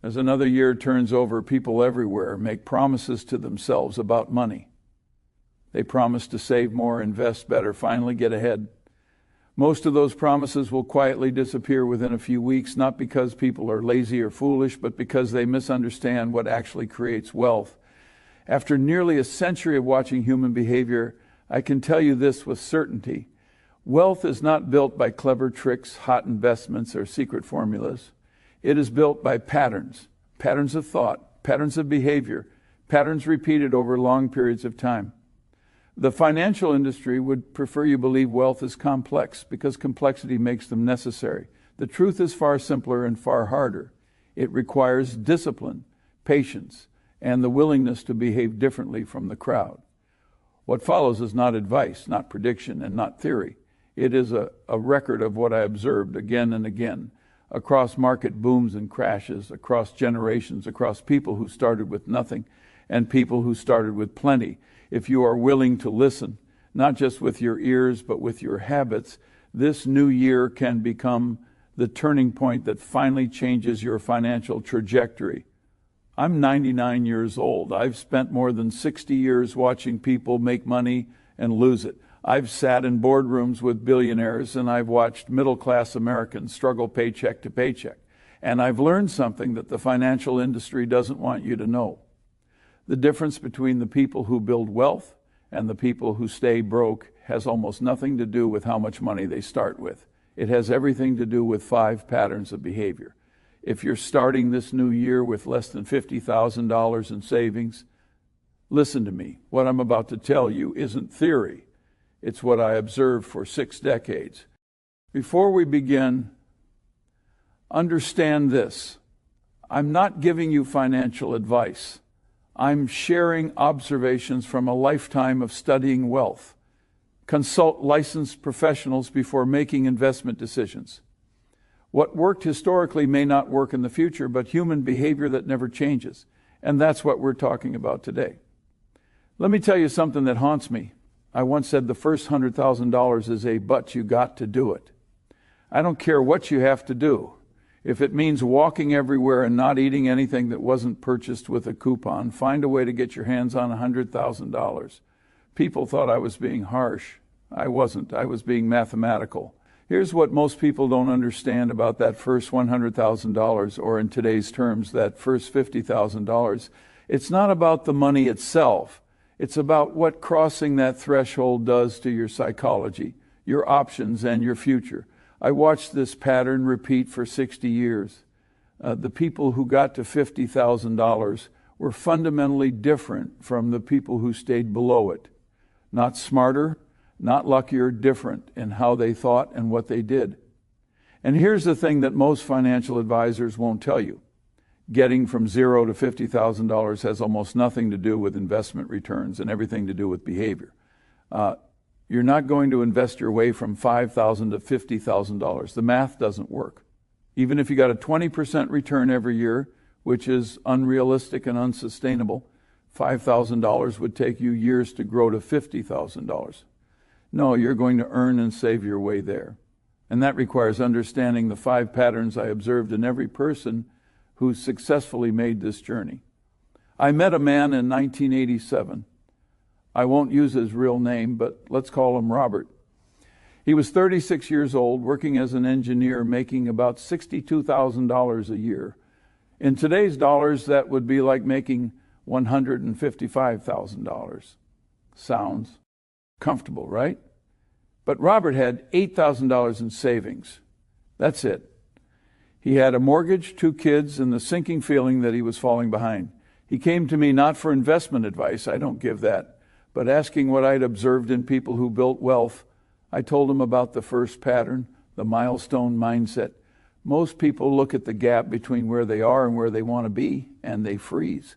As another year turns over, people everywhere make promises to themselves about money. They promise to save more, invest better, finally get ahead. Most of those promises will quietly disappear within a few weeks, not because people are lazy or foolish, but because they misunderstand what actually creates wealth. After nearly a century of watching human behavior, I can tell you this with certainty. Wealth is not built by clever tricks, hot investments, or secret formulas. It is built by patterns of thought, patterns of behavior, patterns repeated over long periods of time. The financial industry would prefer you believe wealth is complex because complexity makes them necessary. The truth is far simpler and far harder. It requires discipline, patience, and the willingness to behave differently from the crowd. What follows is not advice, not prediction, and not theory. It is a record of what I observed again and again, across market booms and crashes, across generations, across people who started with nothing and people who started with plenty. If you are willing to listen, not just with your ears, but with your habits, this new year can become the turning point that finally changes your financial trajectory. I'm 99 years old. I've spent more than 60 years watching people make money and lose it. I've sat in boardrooms with billionaires, and I've watched middle-class Americans struggle paycheck to paycheck. And I've learned something that the financial industry doesn't want you to know. The difference between the people who build wealth and the people who stay broke has almost nothing to do with how much money they start with. It has everything to do with 5 patterns of behavior. If you're starting this new year with less than $50,000 in savings, listen to me. What I'm about to tell you isn't theory. It's what I observed for 6 decades. Before we begin, understand this. I'm not giving you financial advice. I'm sharing observations from a lifetime of studying wealth. Consult licensed professionals before making investment decisions. What worked historically may not work in the future, but human behavior that never changes. And that's what we're talking about today. Let me tell you something that haunts me. I once said the first $100,000 is a but you got to do it. I don't care what you have to do. If it means walking everywhere and not eating anything that wasn't purchased with a coupon, find a way to get your hands on $100,000. People thought I was being harsh. I wasn't. I was being mathematical. Here's what most people don't understand about that first $100,000, or in today's terms, that first $50,000. It's not about the money itself. It's about what crossing that threshold does to your psychology, your options, and your future. I watched this pattern repeat for 60 years. The people who got to $50,000 were fundamentally different from the people who stayed below it. Not smarter, not luckier, different in how they thought and what they did. And here's the thing that most financial advisors won't tell you. Getting from $0 to $50,000 has almost nothing to do with investment returns and everything to do with behavior. You're not going to invest your way from $5,000 to $50,000. The math doesn't work. Even if you got a 20% return every year, which is unrealistic and unsustainable, $5,000 would take you years to grow to $50,000. No, you're going to earn and save your way there. And that requires understanding the 5 patterns I observed in every person who successfully made this journey. I met a man in 1987. I won't use his real name, but let's call him Robert. He was 36 years old, working as an engineer, making about $62,000 a year. In today's dollars, that would be like making $155,000. Sounds comfortable, right? But Robert had $8,000 in savings. That's it. He had a mortgage, 2 kids, and the sinking feeling that he was falling behind. He came to me not for investment advice, I don't give that, but asking what I'd observed in people who built wealth. I told him about the first pattern, the milestone mindset. Most people look at the gap between where they are and where they want to be, and they freeze.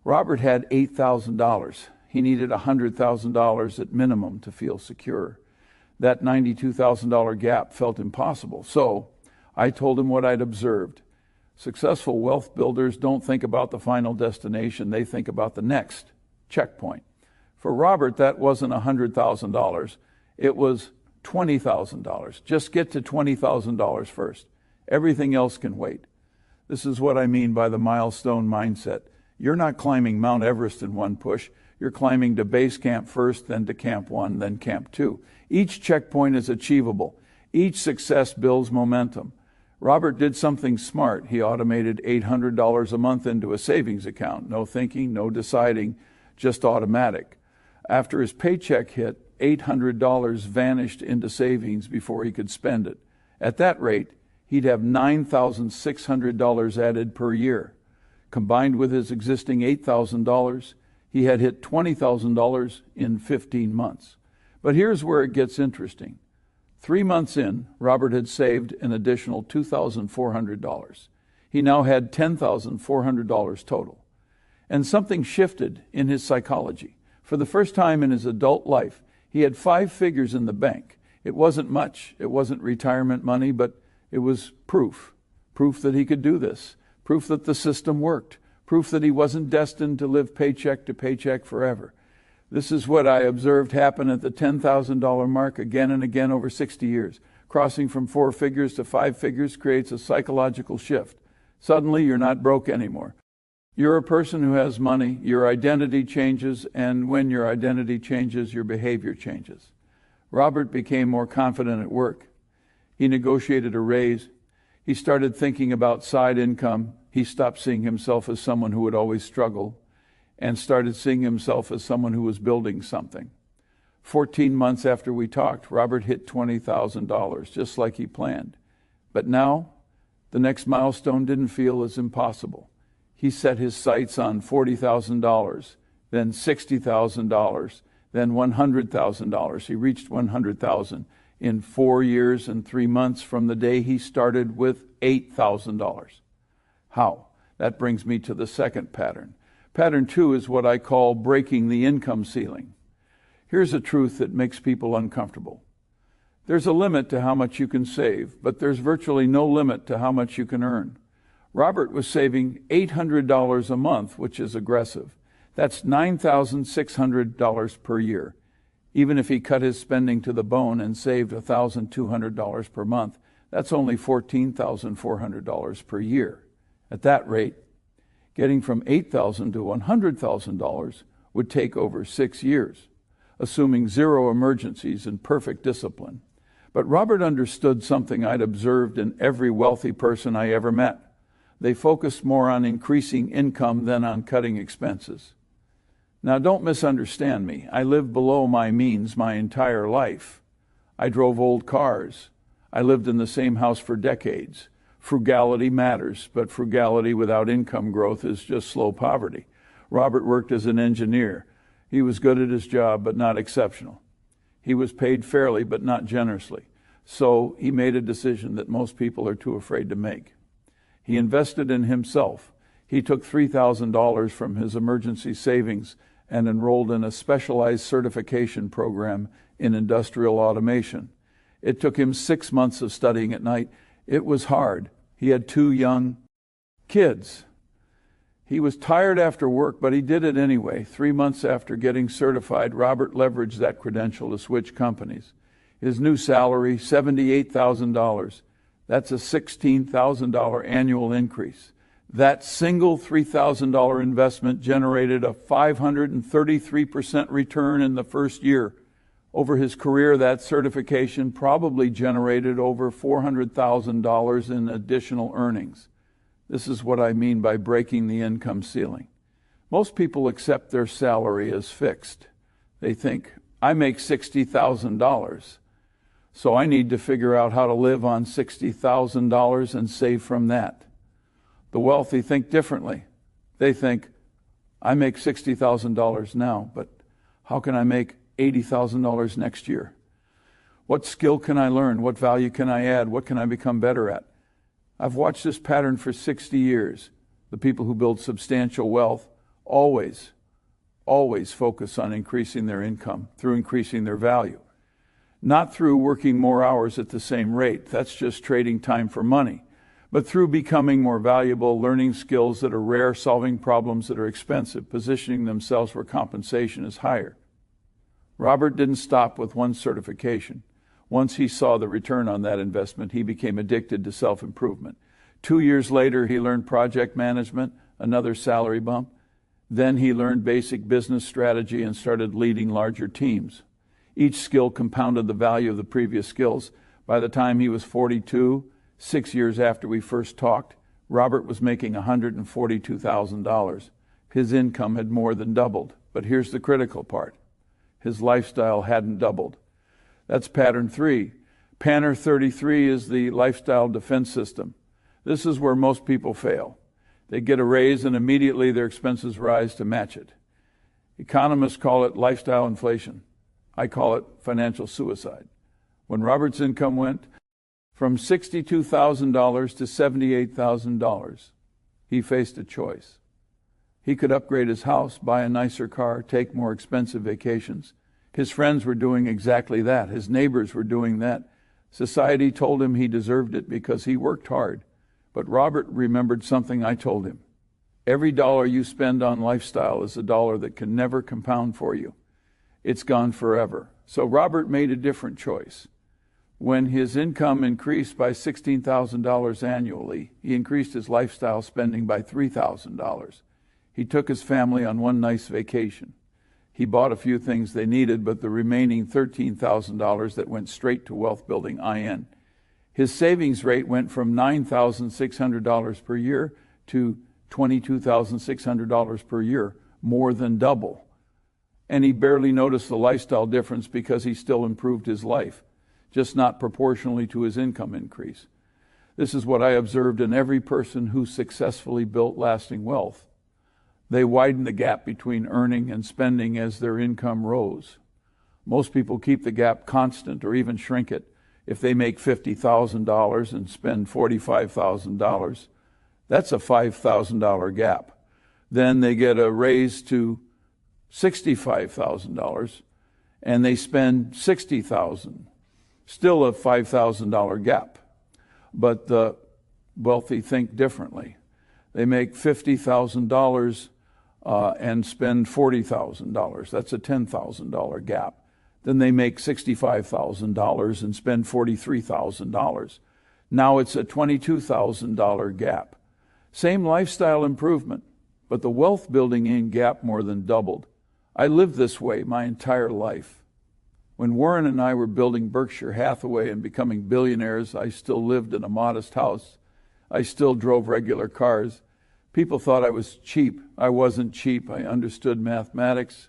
Robert had $8,000. He needed $100,000 at minimum to feel secure. That $92,000 gap felt impossible. So I told him what I'd observed. Successful wealth builders don't think about the final destination. They think about the next checkpoint. For Robert, that wasn't $100,000. It was $20,000. Just get to $20,000 first. Everything else can wait. This is what I mean by the milestone mindset. You're not climbing Mount Everest in one push. You're climbing to base camp first, then to Camp 1, then Camp 2. Each checkpoint is achievable. Each success builds momentum. Robert did something smart. He automated $800 a month into a savings account. No thinking, no deciding, just automatic. After his paycheck hit, $800 vanished into savings before he could spend it. At that rate, he'd have $9,600 added per year. Combined with his existing $8,000, he had hit $20,000 in 15 months. But here's where it gets interesting. 3 months in, Robert had saved an additional $2,400. He now had $10,400 total. And something shifted in his psychology. For the first time in his adult life, he had 5 figures in the bank. It wasn't much. It wasn't retirement money, but it was proof. Proof that he could do this. Proof that the system worked. Proof that he wasn't destined to live paycheck to paycheck forever. This is what I observed happen at the $10,000 mark again and again over 60 years. Crossing from 4 figures to 5 figures creates a psychological shift. Suddenly, you're not broke anymore. You're a person who has money, your identity changes, and when your identity changes, your behavior changes. Robert became more confident at work. He negotiated a raise. He started thinking about side income. He stopped seeing himself as someone who would always struggle and started seeing himself as someone who was building something. 14 months after we talked, Robert hit $20,000, just like he planned. But now, the next milestone didn't feel as impossible. He set his sights on $40,000, then $60,000, then $100,000. He reached $100,000 in 4 years and 3 months from the day he started with $8,000. How? That brings me to the second pattern. Pattern 2 is what I call breaking the income ceiling. Here's a truth that makes people uncomfortable. There's a limit to how much you can save, but there's virtually no limit to how much you can earn. Robert was saving $800 a month, which is aggressive. That's $9,600 per year. Even if he cut his spending to the bone and saved $1,200 per month, that's only $14,400 per year. At that rate, getting from $8,000 to $100,000 would take over 6 years, assuming 0 emergencies and perfect discipline. But Robert understood something I'd observed in every wealthy person I ever met. They focused more on increasing income than on cutting expenses. Now, don't misunderstand me. I lived below my means my entire life. I drove old cars. I lived in the same house for decades. Frugality matters, but frugality without income growth is just slow poverty. Robert worked as an engineer. He was good at his job, but not exceptional. He was paid fairly, but not generously. So he made a decision that most people are too afraid to make. He invested in himself. He took $3,000 from his emergency savings and enrolled in a specialized certification program in industrial automation. It took him 6 months of studying at night. It was hard. He had 2 young kids. He was tired after work, but he did it anyway. 3 months after getting certified, Robert leveraged that credential to switch companies. His new salary, $78,000. That's a $16,000 annual increase. That single $3,000 investment generated a 533% return in the first year. Over his career, that certification probably generated over $400,000 in additional earnings. This is what I mean by breaking the income ceiling. Most people accept their salary as fixed. They think, I make $60,000, so I need to figure out how to live on $60,000 and save from that. The wealthy think differently. They think, I make $60,000 now, but how can I make $80,000 next year? What skill can I learn? What value can I add? What can I become better at? I've watched this pattern for 60 years. The people who build substantial wealth always focus on increasing their income through increasing their value. Not through working more hours at the same rate. That's just trading time for money. But through becoming more valuable, learning skills that are rare, solving problems that are expensive, positioning themselves where compensation is higher. Robert didn't stop with one certification. Once he saw the return on that investment, he became addicted to self-improvement. 2 years later, he learned project management, another salary bump. Then he learned basic business strategy and started leading larger teams. Each skill compounded the value of the previous skills. By the time he was 42, 6 years after we first talked, Robert was making $142,000. His income had more than doubled. But here's the critical part. His lifestyle hadn't doubled. That's pattern 3. Pattern 33 is the lifestyle defense system. This is where most people fail. They get a raise and immediately their expenses rise to match it. Economists call it lifestyle inflation. I call it financial suicide. When Robert's income went from $62,000 to $78,000, he faced a choice. He could upgrade his house, buy a nicer car, take more expensive vacations. His friends were doing exactly that. His neighbors were doing that. Society told him he deserved it because he worked hard. But Robert remembered something I told him. Every dollar you spend on lifestyle is a dollar that can never compound for you. It's gone forever. So Robert made a different choice. When his income increased by $16,000 annually, he increased his lifestyle spending by $3,000. He took his family on one nice vacation. He bought a few things they needed, but the remaining $13,000 that went straight to wealth building IN. His savings rate went from $9,600 per year to $22,600 per year, more than double. And he barely noticed the lifestyle difference because he still improved his life, just not proportionally to his income increase. This is what I observed in every person who successfully built lasting wealth. They widened the gap between earning and spending as their income rose. Most people keep the gap constant or even shrink it. If they make $50,000 and spend $45,000, that's a $5,000 gap. Then they get a raise to $65,000 and they spend $60,000. Still a $5,000 gap. But the wealthy think differently. They make $50,000 and spend $40,000. That's a $10,000 gap. Then they make $65,000 and spend $43,000. Now it's a $22,000 gap. Same lifestyle improvement, but the wealth building in gap more than doubled. I lived this way my entire life. When Warren and I were building Berkshire Hathaway and becoming billionaires, I still lived in a modest house. I still drove regular cars. People thought I was cheap. I wasn't cheap. I understood mathematics.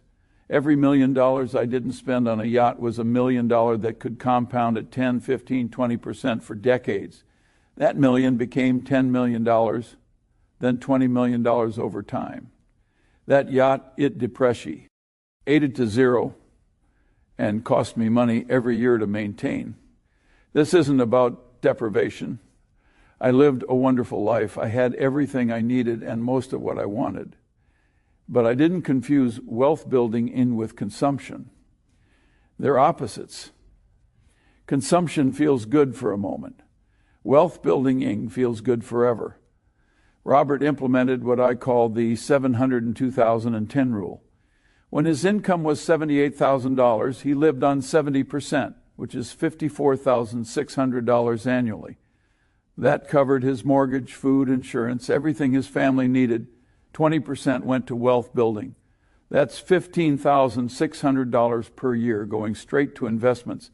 Every $1 million I didn't spend on a yacht was $1 million that could compound at 10, 15, 20% for decades. That million became $10 million, then $20 million over time. That yacht, it depressi, ate it to zero and cost me money every year to maintain. This isn't about deprivation. I lived a wonderful life. I had everything I needed and most of what I wanted. But I didn't confuse wealth building in with consumption. They're opposites. Consumption feels good for a moment. Wealth building in feels good forever. Robert implemented what I call the 702,010 rule. When his income was $78,000, he lived on 70%, which is $54,600 annually. That covered his mortgage, food, insurance, everything his family needed. 20% went to wealth building. That's $15,600 per year going straight to investments.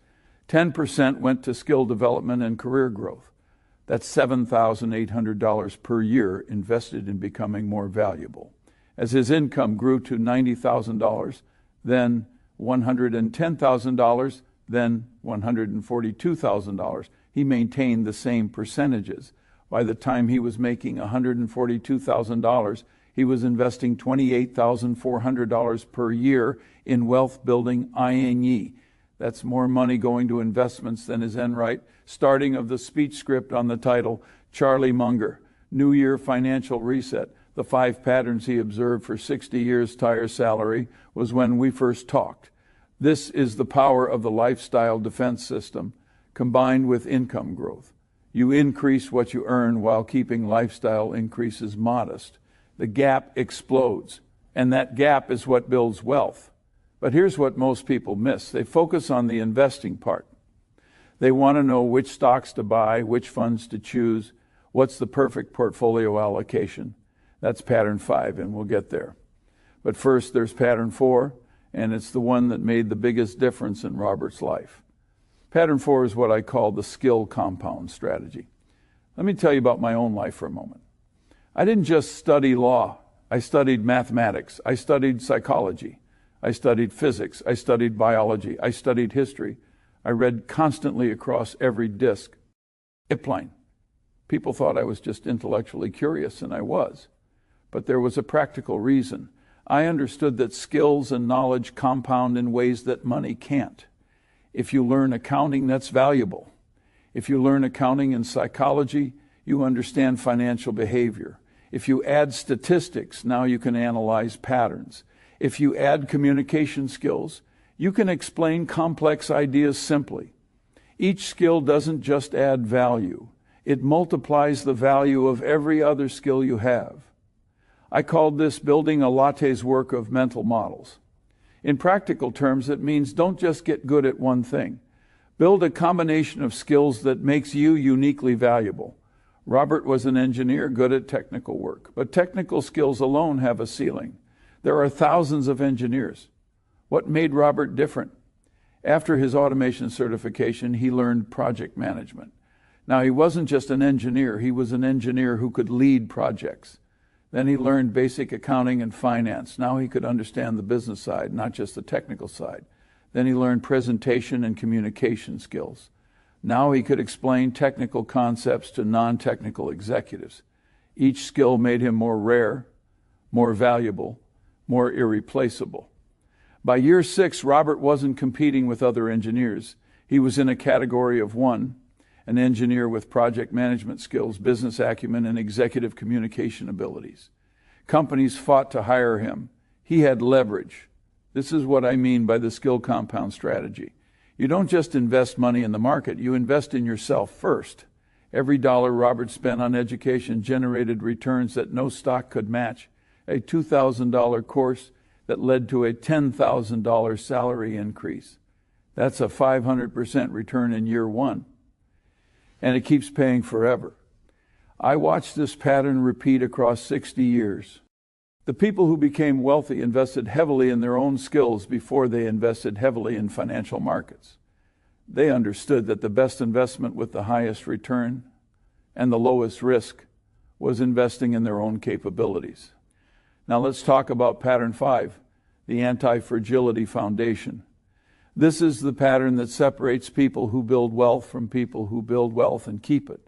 10% went to skill development and career growth. That's $7,800 per year invested in becoming more valuable. As his income grew to $90,000, then $110,000, then $142,000, he maintained the same percentages. By the time he was making $142,000, he was investing $28,400 per year in wealth building INE. That's more money going to investments than his end right. Starting of the speech script on the title, Charlie Munger, New Year Financial Reset. The 5 patterns he observed for 60 years tire salary was when we first talked. This is the power of the lifestyle defense system combined with income growth. You increase what you earn while keeping lifestyle increases modest. The gap explodes, and that gap is what builds wealth. But here's what most people miss. They focus on the investing part. They want to know which stocks to buy, which funds to choose, What's the perfect portfolio allocation? That's pattern 5, and we'll get there. But first, there's pattern 4, and it's the one that made the biggest difference in Robert's life. Pattern 4 is what I call the skill compound strategy. Let me tell you about my own life for a moment. I didn't just study law. I studied mathematics. I studied psychology. I studied physics. I studied biology. I studied history. I read constantly across every disc. Ipline. People thought I was just intellectually curious, and I was. But there was a practical reason. I understood that skills and knowledge compound in ways that money can't. If you learn accounting, that's valuable. If you learn accounting and psychology, you understand financial behavior. If you add statistics, now you can analyze patterns. If you add communication skills, you can explain complex ideas simply. Each skill doesn't just add value. It multiplies the value of every other skill you have. I called this building a latte's work of mental models. In practical terms, it means don't just get good at one thing. Build a combination of skills that makes you uniquely valuable. Robert was an engineer good at technical work, but technical skills alone have a ceiling. There are thousands of engineers. What made Robert different? After his automation certification, he learned project management. Now, he wasn't just an engineer, he was an engineer who could lead projects. Then he learned basic accounting and finance. Now he could understand the business side, not just the technical side. Then he learned presentation and communication skills. Now he could explain technical concepts to non-technical executives. Each skill made him more rare, more valuable, more irreplaceable. By year 6, Robert wasn't competing with other engineers. He was in a category of one, an engineer with project management skills, business acumen, and executive communication abilities. Companies fought to hire him. He had leverage. This is what I mean by the skill compound strategy. You don't just invest money in the market, you invest in yourself first. Every dollar Robert spent on education generated returns that no stock could match. A $2,000 course that led to a $10,000 salary increase. That's a 500% return in year 1. And it keeps paying forever. I watched this pattern repeat across 60 years. The people who became wealthy invested heavily in their own skills before they invested heavily in financial markets. They understood that the best investment with the highest return and the lowest risk was investing in their own capabilities. Now let's talk about pattern 5, the Anti-Fragility Foundation. This is the pattern that separates people who build wealth from people who build wealth and keep it.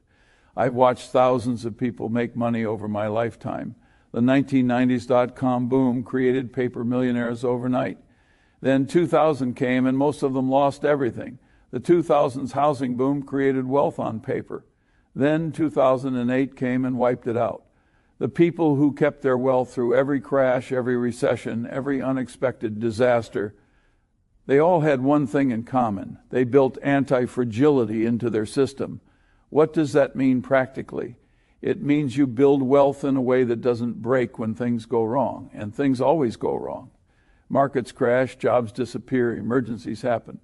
I've watched thousands of people make money over my lifetime. The 1990s dot-com boom created paper millionaires overnight. Then 2000 came and most of them lost everything. The 2000s housing boom created wealth on paper. Then 2008 came and wiped it out. The people who kept their wealth through every crash, every recession, every unexpected disaster, they all had one thing in common. They built anti-fragility into their system. What does that mean practically? It means you build wealth in a way that doesn't break when things go wrong, and things always go wrong. Markets crash, jobs disappear, emergencies happen.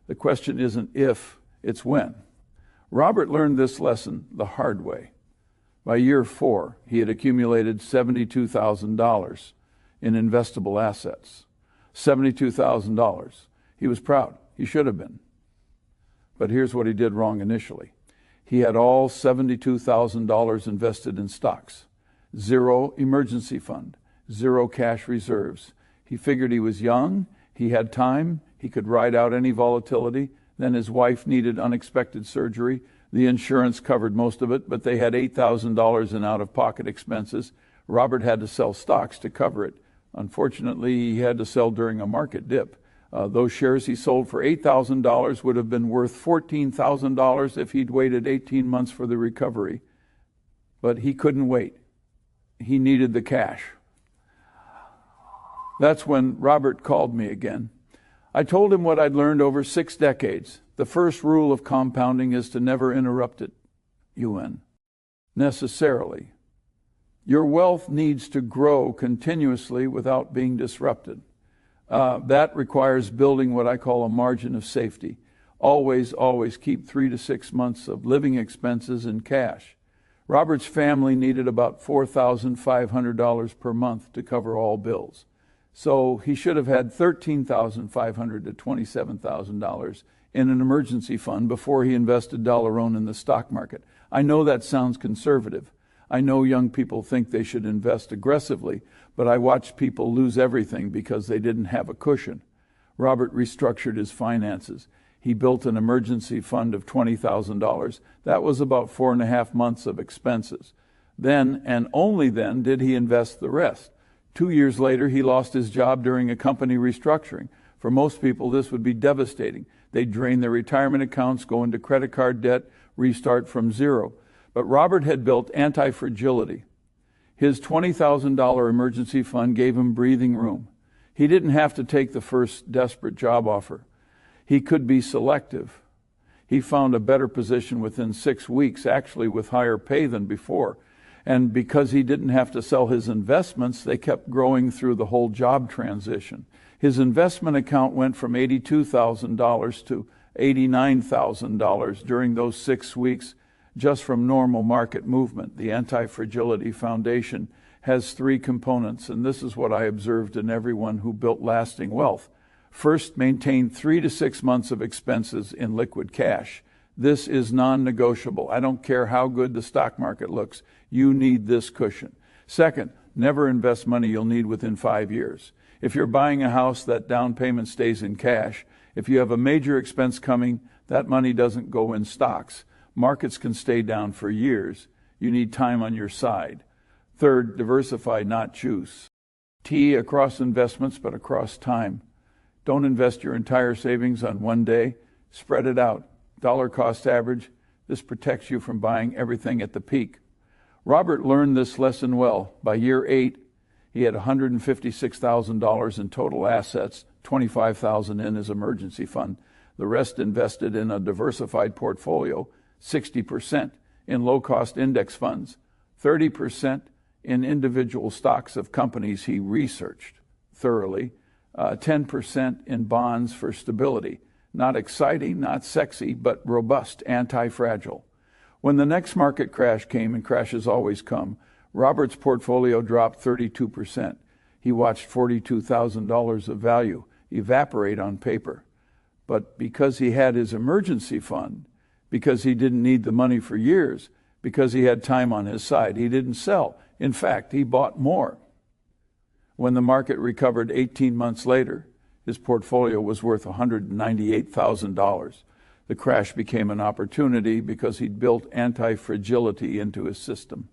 The question isn't if, it's when. Robert learned this lesson the hard way. By year 4, he had accumulated $72,000 in investable assets. $72,000. He was proud. He should have been. But here's what he did wrong initially. He had all $72,000 invested in stocks. 0 emergency fund. 0 cash reserves. He figured he was young. He had time. He could ride out any volatility. Then his wife needed unexpected surgery. The insurance covered most of it, but they had $8,000 in out-of-pocket expenses. Robert had to sell stocks to cover it. Unfortunately, he had to sell during a market dip. Those shares he sold for $8,000 would have been worth $14,000 if he'd waited 18 months for the recovery. But he couldn't wait. He needed the cash. That's when Robert called me again. I told him what I'd learned over 6 decades. The first rule of compounding is to never interrupt it, UN, necessarily. Your wealth needs to grow continuously without being disrupted. That requires building what I call a margin of safety. Always keep 3 to 6 months of living expenses in cash. Robert's family needed about $4,500 per month to cover all bills. So he should have had $13,500 to $27,000 in an emergency fund before he invested dollar-own in the stock market. I know that sounds conservative. I know young people think they should invest aggressively, but I watched people lose everything because they didn't have a cushion. Robert restructured his finances. He built an emergency fund of $20,000. That was about 4.5 months of expenses. Then, and only then, did he invest the rest. 2 years later, he lost his job during a company restructuring. For most people, this would be devastating. They'd drain their retirement accounts, go into credit card debt, restart from zero. But Robert had built Anti-Fragility. His $20,000 emergency fund gave him breathing room. He didn't have to take the first desperate job offer. He could be selective. He found a better position within 6 weeks, actually with higher pay than before. And because he didn't have to sell his investments, they kept growing through the whole job transition. His investment account went from $82,000 to $89,000 during those 6 weeks, just from normal market movement. The Anti-Fragility Foundation has 3 components, and this is what I observed in everyone who built lasting wealth. First, maintain 3 to 6 months of expenses in liquid cash. This is non-negotiable. I don't care how good the stock market looks. You need this cushion. Second, never invest money you'll need within 5 years. If you're buying a house, that down payment stays in cash. If you have a major expense coming, that money doesn't go in stocks. Markets can stay down for years. You need time on your side. Third, diversify, not choose. T across investments, but across time. Don't invest your entire savings on one day. Spread it out. Dollar cost average. This protects you from buying everything at the peak. Robert learned this lesson well. By year 8, he had $156,000 in total assets, $25,000 in his emergency fund. The rest invested in a diversified portfolio, 60% in low-cost index funds, 30% in individual stocks of companies he researched thoroughly, 10% in bonds for stability. Not exciting, not sexy, but robust, anti-fragile. When the next market crash came, and crashes always come, Robert's portfolio dropped 32%. He watched $42,000 of value evaporate on paper. But because he had his emergency fund, because he didn't need the money for years, because he had time on his side, he didn't sell. In fact, he bought more. When the market recovered 18 months later, his portfolio was worth $198,000. The crash became an opportunity because he'd built anti-fragility into his system.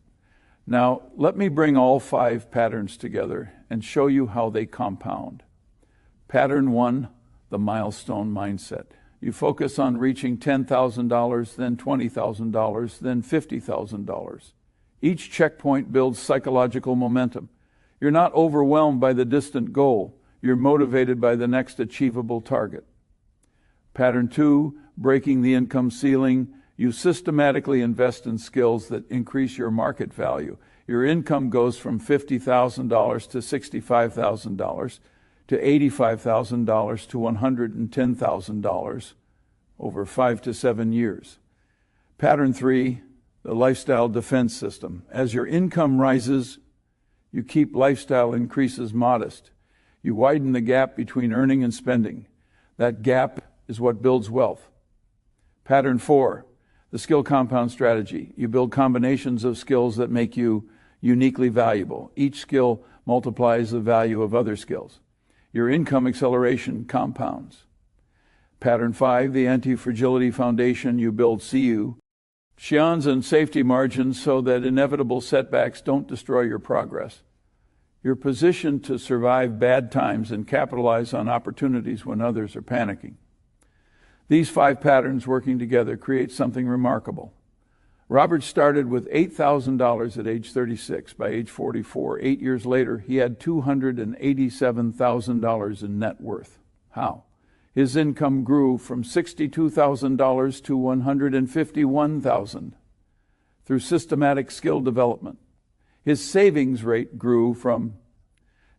Now, let me bring all 5 patterns together and show you how they compound. Pattern 1, the milestone mindset. You focus on reaching $10,000, then $20,000, then $50,000. Each checkpoint builds psychological momentum. You're not overwhelmed by the distant goal. You're motivated by the next achievable target. Pattern 2, breaking the income ceiling. You systematically invest in skills that increase your market value. Your income goes from $50,000 to $65,000 to $85,000 to $110,000 over 5 to 7 years. Pattern 3, the lifestyle defense system. As your income rises, you keep lifestyle increases modest. You widen the gap between earning and spending. That gap is what builds wealth. Pattern 4, the skill compound strategy. You build combinations of skills that make you uniquely valuable. Each skill multiplies the value of other skills. Your income acceleration compounds. Pattern 5, the Anti-Fragility Foundation. You build CU, Xians and safety margins so that inevitable setbacks don't destroy your progress. You're positioned to survive bad times and capitalize on opportunities when others are panicking. These 5 patterns working together create something remarkable. Robert started with $8,000 at age 36. By age 44, 8 years later, he had $287,000 in net worth. How? His income grew from $62,000 to $151,000 through systematic skill development. His savings rate grew from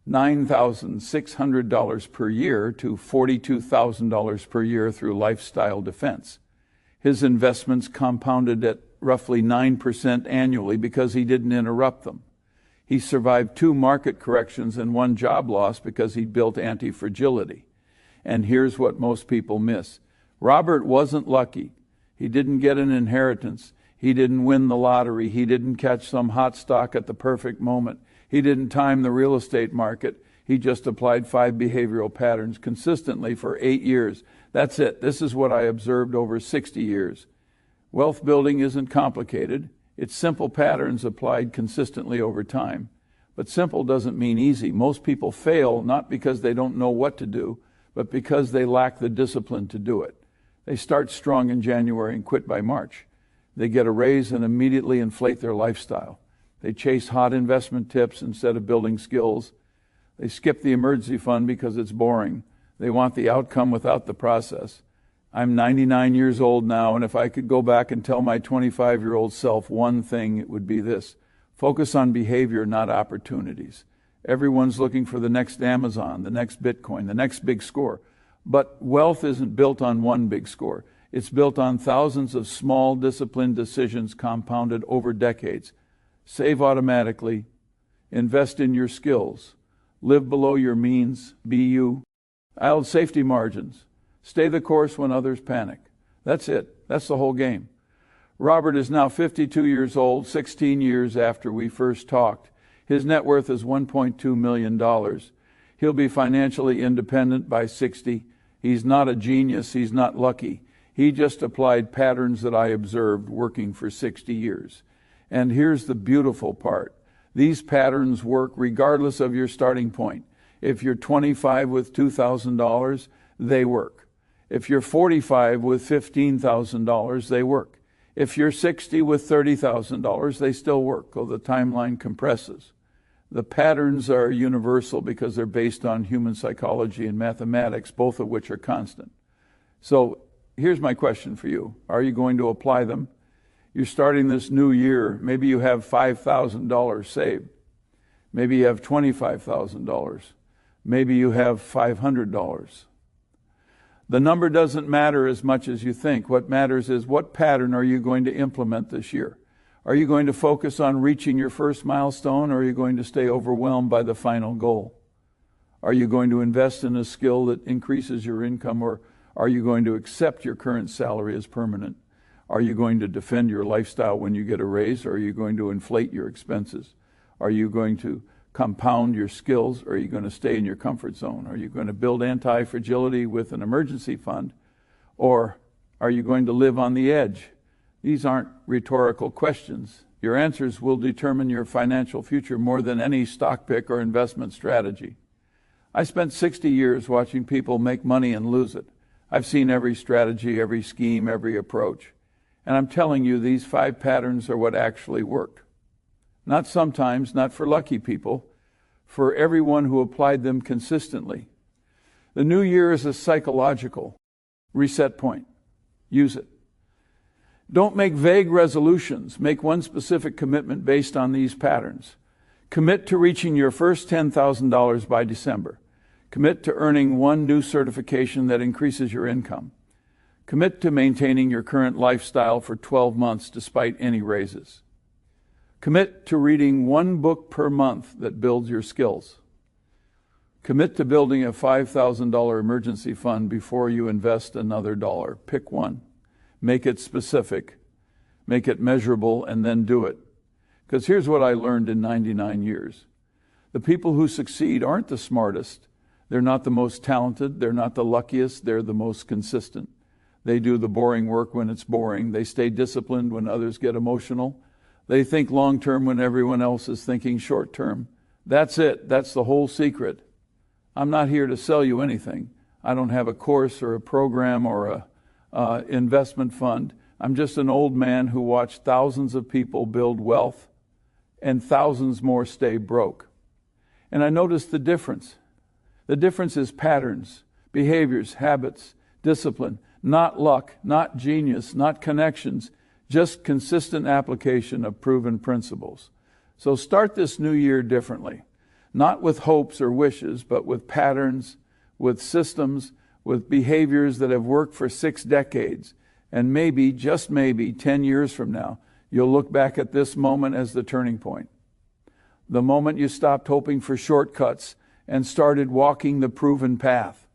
$9,600 per year to $42,000 per year through lifestyle defense. His investments compounded at roughly 9% annually because he didn't interrupt them. He survived 2 market corrections and 1 job loss because he built anti-fragility. And here's what most people miss. Robert wasn't lucky. He didn't get an inheritance. He didn't win the lottery. He didn't catch some hot stock at the perfect moment. He didn't time the real estate market. He just applied 5 behavioral patterns consistently for 8 years. That's it. This is what I observed over 60 years. Wealth building isn't complicated. It's simple patterns applied consistently over time. But simple doesn't mean easy. Most people fail not because they don't know what to do, but because they lack the discipline to do it. They start strong in January and quit by March. They get a raise and immediately inflate their lifestyle. They chase hot investment tips instead of building skills. They skip the emergency fund because it's boring. They want the outcome without the process. I'm 99 years old now, and if I could go back and tell my 25-year-old self one thing, it would be this. Focus on behavior, not opportunities. Everyone's looking for the next Amazon, the next Bitcoin, the next big score. But wealth isn't built on one big score. It's built on thousands of small, disciplined decisions compounded over decades. Save automatically. Invest in your skills. Live below your means. Be you. Build safety margins. Stay the course when others panic. That's it. That's the whole game. Robert is now 52 years old, 16 years after we first talked. His net worth is $1.2 million. He'll be financially independent by 60. He's not a genius. He's not lucky. He just applied patterns that I observed working for 60 years. And here's the beautiful part. These patterns work regardless of your starting point. If you're 25 with $2,000, they work. If you're 45 with $15,000, they work. If you're 60 with $30,000, they still work, though the timeline compresses. The patterns are universal because they're based on human psychology and mathematics, both of which are constant. So here's my question for you. Are you going to apply them? You're starting this new year. Maybe you have $5,000 saved. Maybe you have $25,000. Maybe you have $500. The number doesn't matter as much as you think. What matters is what pattern are you going to implement this year? Are you going to focus on reaching your first milestone, or are you going to stay overwhelmed by the final goal? Are you going to invest in a skill that increases your income, or are you going to accept your current salary as permanent? Are you going to defend your lifestyle when you get a raise, or are you going to inflate your expenses? Are you going to compound your skills, or are you going to stay in your comfort zone? Are you going to build anti-fragility with an emergency fund, or are you going to live on the edge? These aren't rhetorical questions. Your answers will determine your financial future more than any stock pick or investment strategy. I spent 60 years watching people make money and lose it. I've seen every strategy, every scheme, every approach. And I'm telling you, these 5 patterns are what actually worked. Not sometimes, not for lucky people, for everyone who applied them consistently. The new year is a psychological reset point. Use it. Don't make vague resolutions. Make one specific commitment based on these patterns. Commit to reaching your first $10,000 by December. Commit to earning 1 new certification that increases your income. Commit to maintaining your current lifestyle for 12 months despite any raises. Commit to reading 1 book per month that builds your skills. Commit to building a $5,000 emergency fund before you invest another dollar. Pick one. Make it specific. Make it measurable, and then do it. Because here's what I learned in 99 years. The people who succeed aren't the smartest. They're not the most talented. They're not the luckiest. They're the most consistent. They do the boring work when it's boring. They stay disciplined when others get emotional. They think long-term when everyone else is thinking short-term. That's it. That's the whole secret. I'm not here to sell you anything. I don't have a course or a program or a investment fund. I'm just an old man who watched thousands of people build wealth and thousands more stay broke. And I noticed the difference. The difference is patterns, behaviors, habits, discipline, not luck, not genius, not connections, just consistent application of proven principles. So start this new year differently, not with hopes or wishes, but with patterns, with systems, with behaviors that have worked for 6 decades. And maybe, just maybe, 10 years from now, You'll look back at this moment as the turning point. The moment you stopped hoping for shortcuts and started walking the proven path.